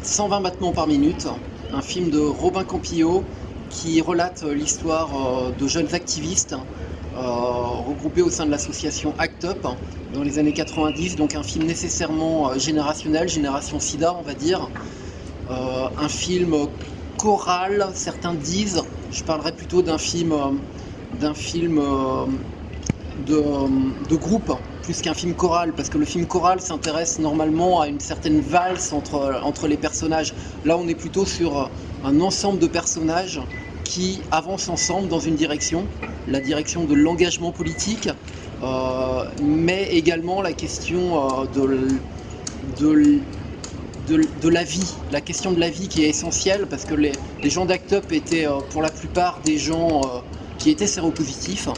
120 battements par minute, un film de Robin Campillo qui relate l'histoire de jeunes activistes regroupés au sein de l'association ACT UP dans les années 90, donc un film nécessairement générationnel, génération SIDA on va dire, un film choral, certains disent, je parlerai plutôt d'un film de groupe plus qu'un film choral, parce que le film choral s'intéresse normalement à une certaine valse entre les personnages. Là on est plutôt sur un ensemble de personnages qui avancent ensemble dans une direction, la direction de l'engagement politique, mais également la question de la vie, la question de la vie qui est essentielle, parce que les gens d'ACT UP étaient pour la plupart des gens qui étaient séropositifs,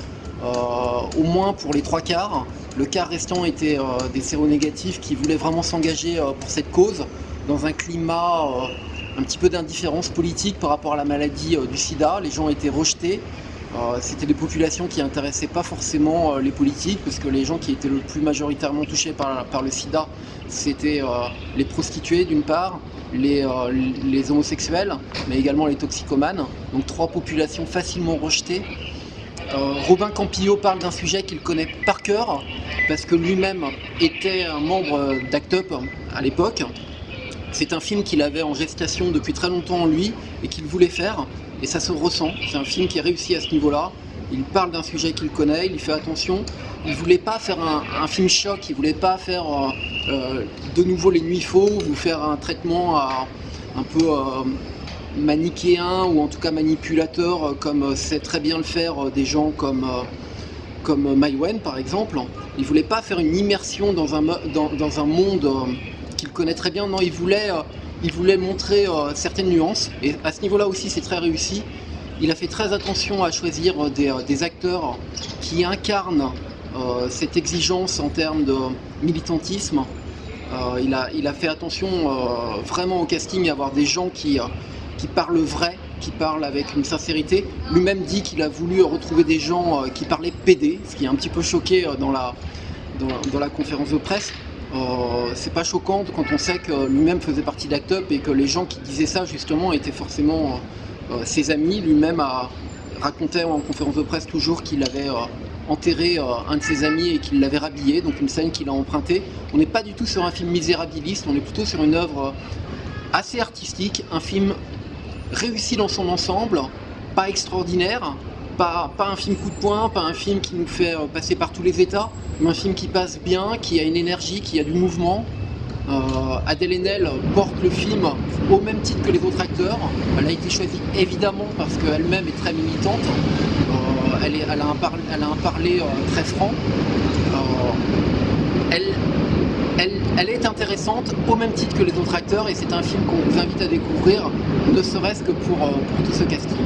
au moins pour les 3/4. Le quart restant était des séronégatifs qui voulaient vraiment s'engager pour cette cause, dans un climat un petit peu d'indifférence politique par rapport à la maladie du sida. Les gens étaient rejetés. C'était des populations qui n'intéressaient pas forcément les politiques, parce que les gens qui étaient le plus majoritairement touchés par le sida, c'était les prostituées d'une part, les homosexuels, mais également les toxicomanes. Donc 3 populations facilement rejetées. Robin Campillo parle d'un sujet qu'il connaît par cœur, parce que lui-même était un membre d'ACT UP à l'époque. C'est un film qu'il avait en gestation depuis très longtemps en lui et qu'il voulait faire, et ça se ressent. C'est un film qui est réussi à ce niveau-là. Il parle d'un sujet qu'il connaît, il y fait attention. Il ne voulait pas faire un film choc, il ne voulait pas faire de nouveau les nuits fauves ou faire un traitement un peu manichéen ou en tout cas manipulateur, comme sait très bien le faire des gens comme Maïwenn par exemple. Il ne voulait pas faire une immersion dans un monde qu'il connaît très bien. Non, il voulait montrer certaines nuances, et à ce niveau-là aussi c'est très réussi. Il a fait très attention à choisir des acteurs qui incarnent cette exigence en termes de militantisme. Il a fait attention vraiment au casting, à avoir des gens qui parlent vrai, qui parlent avec une sincérité. Lui-même dit qu'il a voulu retrouver des gens qui parlaient PD, ce qui a un petit peu choqué dans la conférence de presse. C'est pas choquant quand on sait que lui-même faisait partie d'ACT UP et que les gens qui disaient ça justement étaient forcément ses amis. Lui-même racontait en conférence de presse toujours qu'il avait enterré un de ses amis et qu'il l'avait rhabillé, donc une scène qu'il a empruntée. On n'est pas du tout sur un film misérabiliste, on est plutôt sur une œuvre assez artistique, un film réussi dans son ensemble, pas extraordinaire, pas un film coup de poing, pas un film qui nous fait passer par tous les états, mais un film qui passe bien, qui a une énergie, qui a du mouvement. Adèle Haenel porte le film au même titre que les autres acteurs. Elle a été choisie évidemment parce qu'elle-même est très militante. Elle a un parler très franc. Elle est intéressante au même titre que les autres acteurs, et c'est un film qu'on vous invite à découvrir, ne serait-ce que pour tout ce casting.